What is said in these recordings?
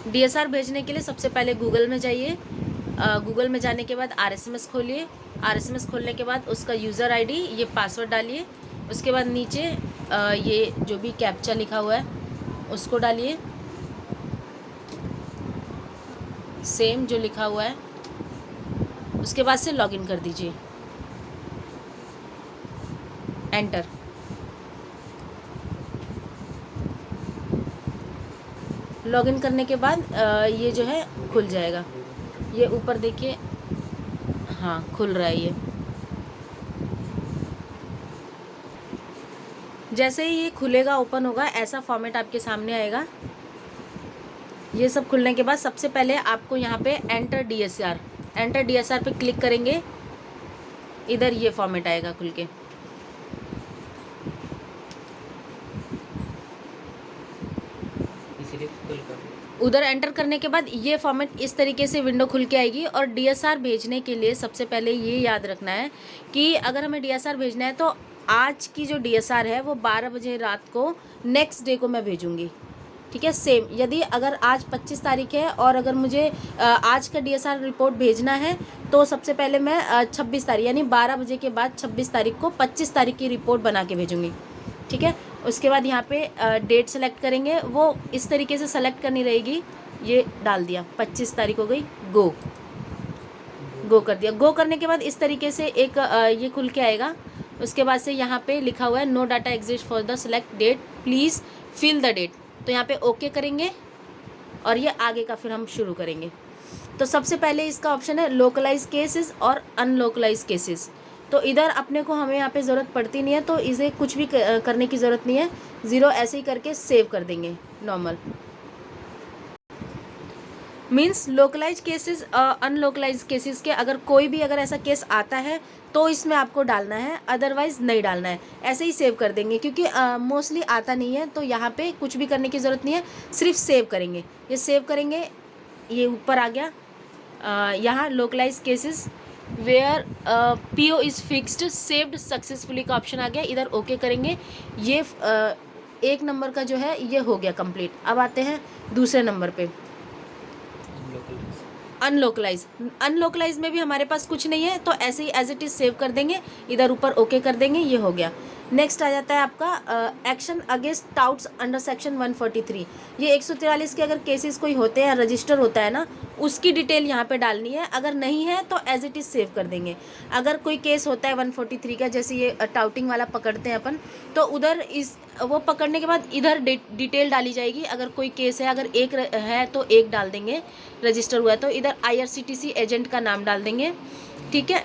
DSR भेजने के लिए सबसे पहले गूगल में जाइए। गूगल में जाने के बाद RSMS खोलिए। RSMS खोलने के बाद उसका यूज़र आईडी, ये पासवर्ड डालिए। उसके बाद नीचे ये जो भी कैप्चा लिखा हुआ है उसको डालिए, सेम जो लिखा हुआ है। उसके बाद से लॉगिन कर दीजिए, एंटर। लॉगिन करने के बाद ये जो है खुल जाएगा। ये ऊपर देखिए, हाँ खुल रहा है ये। जैसे ही ये खुलेगा, ओपन होगा, ऐसा फॉर्मेट आपके सामने आएगा। ये सब खुलने के बाद सबसे पहले आपको यहाँ पे एंटर डीएसआर पे क्लिक करेंगे। इधर ये फॉर्मेट आएगा खुल के। उधर एंटर करने के बाद ये फॉर्मेट इस तरीके से विंडो खुल के आएगी। और डीएसआर भेजने के लिए सबसे पहले ये याद रखना है कि अगर हमें डीएसआर भेजना है तो आज की जो डीएसआर है वो 12 बजे रात को नेक्स्ट डे को मैं भेजूँगी, ठीक है। सेम यदि अगर आज 25 तारीख है और अगर मुझे आज का डीएसआर रिपोर्ट भेजना है तो सबसे पहले मैं 26 तारीख यानी 12 बजे के बाद 26 तारीख को 25 तारीख की रिपोर्ट बना के भेजूँगी, ठीक है। उसके बाद यहाँ पे डेट सेलेक्ट करेंगे, वो इस तरीके से सेलेक्ट करनी रहेगी। ये डाल दिया, 25 तारीख हो गई, गो कर दिया। गो करने के बाद इस तरीके से एक ये खुल के आएगा। उसके बाद से यहाँ पे लिखा हुआ है no data exist for the select date, please fill the date. तो यहाँ पे ओके करेंगे और ये आगे का फिर हम शुरू करेंगे। तो सबसे पहले इसका ऑप्शन है लोकलाइज केसेस और अनलोकलाइज केसेस। तो इधर अपने को हमें यहाँ पे ज़रूरत पड़ती नहीं है, तो इसे कुछ भी करने की ज़रूरत नहीं है। 0 ऐसे ही करके सेव कर देंगे normal. Means localise cases, unlocalise cases के अगर कोई भी अगर ऐसा केस आता है तो इसमें आपको डालना है, अदरवाइज़ नहीं डालना है। ऐसे ही सेव कर देंगे क्योंकि मोस्टली आता नहीं है, तो यहाँ पे कुछ भी करने की ज़रूरत नहीं है, सिर्फ सेव करेंगे। ये सेव करेंगे, ये ऊपर आ गया। यहाँ localise cases where PO is fixed saved successfully का ऑप्शन आ गया। इधर ओके करेंगे। ये 1 नंबर का जो है ये हो गया कंप्लीट। अब आते हैं दूसरे नंबर पे, अनलोकलाइज में भी हमारे पास कुछ नहीं है, तो ऐसे ही एज इट इज़ सेव कर देंगे। इधर ऊपर ओके कर देंगे, ये हो गया। नेक्स्ट आ जाता है आपका action against touts under section 143। ये 143 के अगर केसेस कोई होते हैं, रजिस्टर होता है ना, उसकी डिटेल यहाँ पे डालनी है। अगर नहीं है तो एज इट इज़ सेव कर देंगे। अगर कोई केस होता है 143 का, जैसे ये टाउटिंग वाला पकड़ते हैं अपन, तो उधर वो पकड़ने के बाद इधर डिटेल डाली जाएगी। अगर कोई केस है, अगर एक है तो एक डाल देंगे, रजिस्टर हुआ है तो इधर IRCTC एजेंट का नाम डाल देंगे, ठीक है।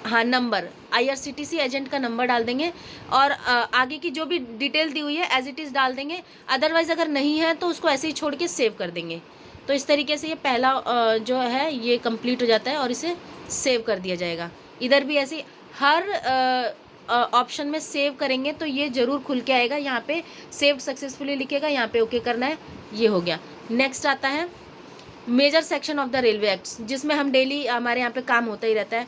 हाँ, नंबर, IRCTC एजेंट का नंबर डाल देंगे और आगे की जो भी डिटेल दी हुई है एज इट इज़ डाल देंगे। अदरवाइज़ अगर नहीं है तो उसको ऐसे ही छोड़ के सेव कर देंगे। तो इस तरीके से ये पहला जो है ये कंप्लीट हो जाता है और इसे सेव कर दिया जाएगा। इधर भी ऐसे हर ऑप्शन में सेव करेंगे तो ये ज़रूर खुल के आएगा। यहाँ पे सेव्ड सक्सेसफुली लिखेगा, यहाँ पे ओके करना है, ये हो गया। नेक्स्ट आता है major section of the railway acts, जिसमें हम डेली हमारे यहाँ पे काम होता ही रहता है।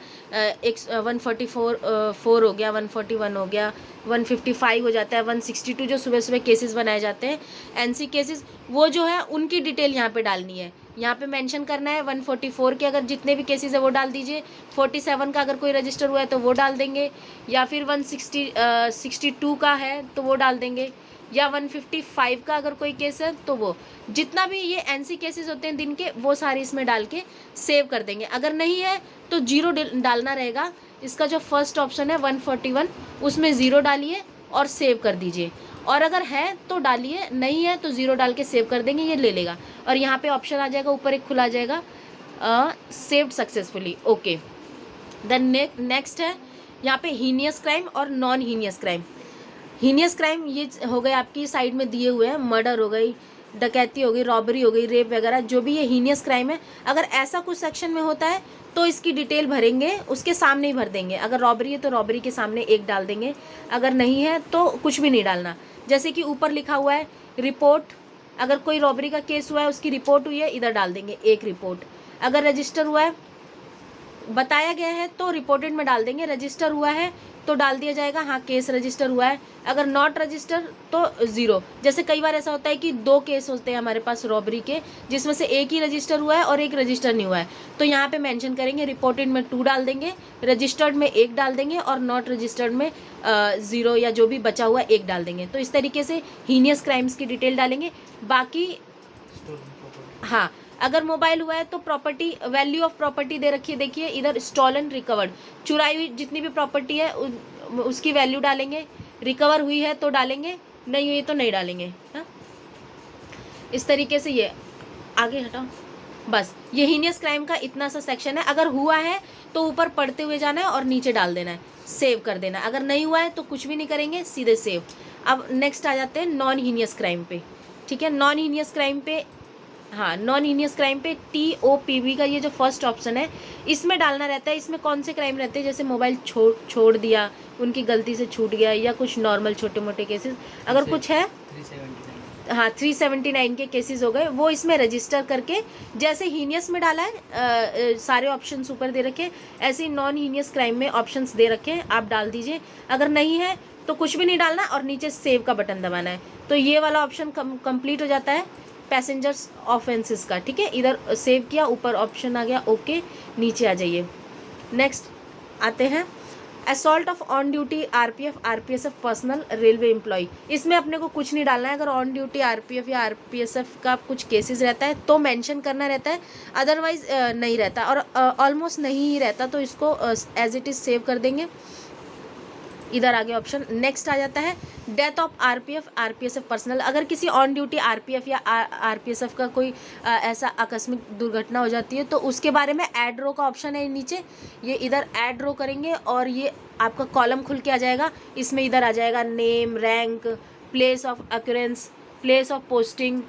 144 हो गया, 141 हो गया, 155 हो जाता है, 162 जो सुबह सुबह केसेस बनाए जाते हैं, NC केसेस, वो जो है उनकी डिटेल यहाँ पे डालनी है। यहाँ पे मेंशन करना है 144 के अगर जितने भी केसेस है वो डाल दीजिए, 47 का अगर कोई रजिस्टर हुआ है तो वो डाल देंगे, या फिर 162 का है तो वो डाल देंगे, या 155 का अगर कोई केस है तो वो, जितना भी ये NC केसेस होते हैं दिन के, वो सारे इसमें डाल के सेव कर देंगे। अगर नहीं है तो 0 डालना रहेगा। इसका जो फर्स्ट ऑप्शन है 141, उसमें 0 डालिए और सेव कर दीजिए। और अगर है तो डालिए, नहीं है तो 0 डाल के सेव कर देंगे, ये ले लेगा। और यहाँ पे ऑप्शन आ जाएगा, ऊपर एक खुला जाएगा saved successfully, okay. Then next है यहाँ पे हीनियस क्राइम और non heinous crime. Heinous crime ये हो गए आपकी साइड में दिए हुए हैं, मर्डर हो गई, डकैती हो गई, रॉबरी हो गई, रेप वगैरह, जो भी ये हीनियस क्राइम है। अगर ऐसा कुछ सेक्शन में होता है तो इसकी डिटेल भरेंगे, उसके सामने ही भर देंगे। अगर रॉबरी है तो रॉबरी के सामने 1 डाल देंगे, अगर नहीं है तो कुछ भी नहीं डालना। जैसे कि ऊपर लिखा हुआ है रिपोर्ट, अगर कोई रॉबरी का केस हुआ है, उसकी रिपोर्ट हुई है, इधर डाल देंगे 1 रिपोर्ट। अगर रजिस्टर हुआ है, बताया गया है तो रिपोर्टेड में डाल देंगे, रजिस्टर हुआ है तो डाल दिया जाएगा हाँ केस रजिस्टर हुआ है, अगर नॉट रजिस्टर तो 0। जैसे कई बार ऐसा होता है कि 2 केस होते हैं हमारे पास रॉबरी के, जिसमें से एक ही रजिस्टर हुआ है और एक रजिस्टर नहीं हुआ है, तो यहाँ पे मेंशन करेंगे रिपोर्टेड में 2 डाल देंगे, रजिस्टर्ड में 1 डाल देंगे और नॉट रजिस्टर्ड में 0 या जो भी बचा हुआ 1 डाल देंगे। तो इस तरीके से हीनियस क्राइम्स की डिटेल डालेंगे। बाकी हाँ, अगर मोबाइल हुआ है तो प्रॉपर्टी, वैल्यू ऑफ प्रॉपर्टी दे रखी है, देखिए इधर स्टॉलन रिकवर्ड, चुराई हुई जितनी भी प्रॉपर्टी है उसकी वैल्यू डालेंगे, रिकवर हुई है तो डालेंगे, नहीं हुई तो नहीं डालेंगे। हाँ, इस तरीके से ये आगे हटाओ। बस ये हीनियस क्राइम का इतना सा सेक्शन है। अगर हुआ है तो ऊपर पढ़ते हुए जाना है और नीचे डाल देना है, सेव कर देना है। अगर नहीं हुआ है तो कुछ भी नहीं करेंगे, सीधे सेव। अब नेक्स्ट आ जाते हैं नॉन हीनियस क्राइम पे। ठीक है, नॉन हीनियस क्राइम पे, हाँ नॉन हीनियस क्राइम पे TOPB का ये जो फर्स्ट ऑप्शन है इसमें डालना रहता है। इसमें कौन से क्राइम रहते हैं, जैसे मोबाइल छोड़ दिया, उनकी गलती से छूट गया, या कुछ नॉर्मल छोटे मोटे केसेस अगर कुछ है, हाँ 379 के केसेस हो गए, वो इसमें रजिस्टर करके, जैसे हीनियस में डाला है सारे ऑप्शंस ऊपर दे रखे, ऐसे ही नॉन हीनियस क्राइम में ऑप्शंस दे रखे हैं, आप डाल दीजिए। अगर नहीं है तो कुछ भी नहीं डालना और नीचे सेव का बटन दबाना है, तो ये वाला ऑप्शन कंप्लीट हो जाता है पैसेंजर्स ऑफेंसेस का। ठीक है, इधर सेव किया, ऊपर ऑप्शन आ गया ओके, नीचे आ जाइए। नेक्स्ट आते हैं assault of on duty RPF RPSF personal railway employ. इसमें अपने को कुछ नहीं डालना है। अगर ऑन ड्यूटी RPF या RPSF का कुछ केसेस रहता है तो मेंशन करना रहता है, अदरवाइज नहीं रहता, और ऑलमोस्ट नहीं ही रहता, तो इसको एज इट इज़ सेव कर देंगे। इधर आगे ऑप्शन नेक्स्ट आ जाता है death of RPF RPSF personal. अगर किसी ऑन ड्यूटी RPF या RPSF का कोई ऐसा आकस्मिक दुर्घटना हो जाती है तो उसके बारे में ऐड रो का ऑप्शन है नीचे, ये इधर ऐड रो करेंगे और ये आपका कॉलम खुल के आ जाएगा। इसमें इधर आ जाएगा name, rank, place of occurrence, place of posting,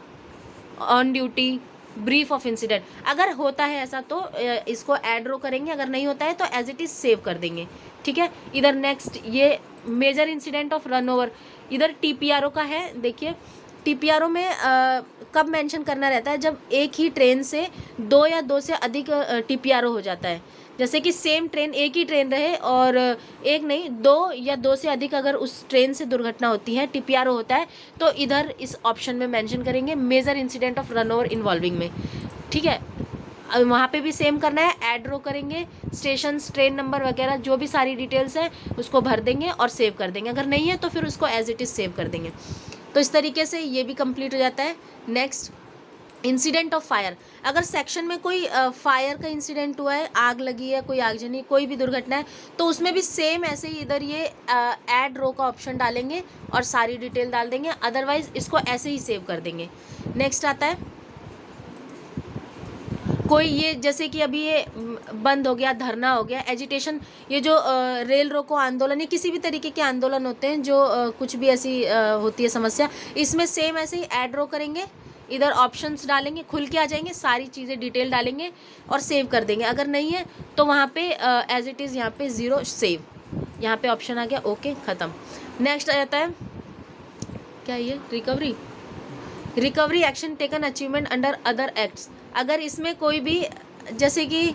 on duty, brief of incident. अगर होता है ऐसा तो इसको ऐड रो करेंगे, अगर नहीं होता है तो एज इट इज़ सेव कर देंगे। ठीक है, इधर नेक्स्ट ये major incident of run over, इधर TPRO का है। देखिए TPRO में कब मेंशन करना रहता है, जब एक ही ट्रेन से 2 या 2 से अधिक TPRO हो जाता है। जैसे कि सेम ट्रेन, एक ही ट्रेन रहे और एक नहीं 2 या 2 से अधिक अगर उस ट्रेन से दुर्घटना होती है, TPRO होता है, तो इधर इस ऑप्शन में मेंशन करेंगे major incident of run over involving में। ठीक है, वहाँ पे भी सेम करना है, ऐड रो करेंगे, स्टेशन, ट्रेन नंबर वगैरह जो भी सारी डिटेल्स हैं उसको भर देंगे और सेव कर देंगे। अगर नहीं है तो फिर उसको एज इट इज़ सेव कर देंगे। तो इस तरीके से ये भी कंप्लीट हो जाता है। Next incident of fire. अगर सेक्शन में कोई फायर का इंसिडेंट हुआ है, आग लगी है, कोई आगजनी, कोई भी दुर्घटना है, तो उसमें भी सेम ऐसे ही इधर ये ऐड रो का ऑप्शन डालेंगे और सारी डिटेल डाल देंगे, अदरवाइज इसको ऐसे ही सेव कर देंगे। नेक्स्ट आता है कोई ये, जैसे कि अभी ये बंद हो गया, धरना हो गया, एजिटेशन, ये जो रेल रोको आंदोलन या किसी भी तरीके के आंदोलन होते हैं जो कुछ भी ऐसी होती है समस्या, इसमें सेम ऐसे ही ऐड रो करेंगे, इधर ऑप्शंस डालेंगे, खुल के आ जाएंगे, सारी चीज़ें डिटेल डालेंगे और सेव कर देंगे। अगर नहीं है तो वहाँ पे एज इट इज़ यहाँ पे 0 सेव, यहाँ पे ऑप्शन आ गया ओके, ख़त्म। नेक्स्ट आ जाता है क्या, ये recovery action taken achievement under other acts. अगर इसमें कोई भी, जैसे कि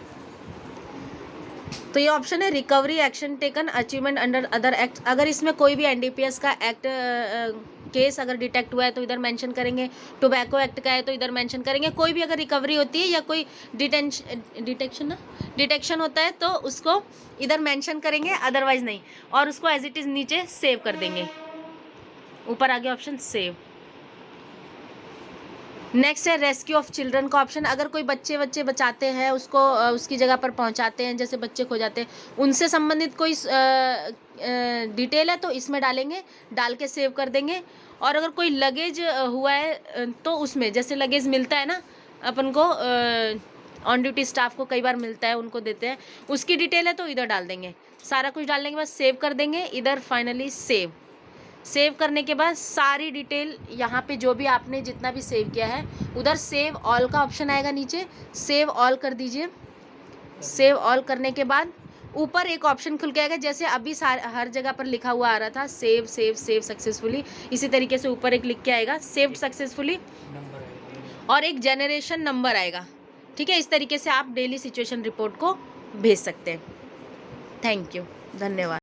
तो ये ऑप्शन है recovery action taken achievement under other act. अगर इसमें कोई भी NDPS का एक्ट केस अगर डिटेक्ट हुआ है तो इधर मेंशन करेंगे, टोबैको एक्ट का है तो इधर मेंशन करेंगे। कोई भी अगर रिकवरी होती है या कोई डिटेक्शन होता है तो उसको इधर मेंशन करेंगे, अदरवाइज नहीं, और उसको एज इट इज़ नीचे सेव कर देंगे। ऊपर आ गया ऑप्शन सेव। नेक्स्ट है रेस्क्यू ऑफ चिल्ड्रन का ऑप्शन। अगर कोई बच्चे बचाते हैं, उसको उसकी जगह पर पहुंचाते हैं, जैसे बच्चे खो जाते हैं, उनसे संबंधित कोई डिटेल है तो इसमें डालेंगे, डाल के सेव कर देंगे। और अगर कोई लगेज हुआ है तो उसमें, जैसे लगेज मिलता है ना अपन को, ऑन ड्यूटी स्टाफ को कई बार मिलता है, उनको देते हैं, उसकी डिटेल है तो इधर डाल देंगे। सारा कुछ डालने के बाद सेव कर देंगे, इधर फाइनली सेव करने के बाद सारी डिटेल यहाँ पे जो भी आपने जितना भी सेव किया है, उधर सेव ऑल का ऑप्शन आएगा नीचे, सेव ऑल कर दीजिए। सेव ऑल करने के बाद ऊपर एक ऑप्शन खुल के आएगा, जैसे अभी हर जगह पर लिखा हुआ आ रहा था सेव सक्सेसफुली, इसी तरीके से ऊपर एक लिख के आएगा सेव्ड सक्सेसफुली और एक जनरेशन नंबर आएगा। ठीक है, इस तरीके से आप डेली सिचुएशन रिपोर्ट को भेज सकते हैं। थैंक यू, धन्यवाद।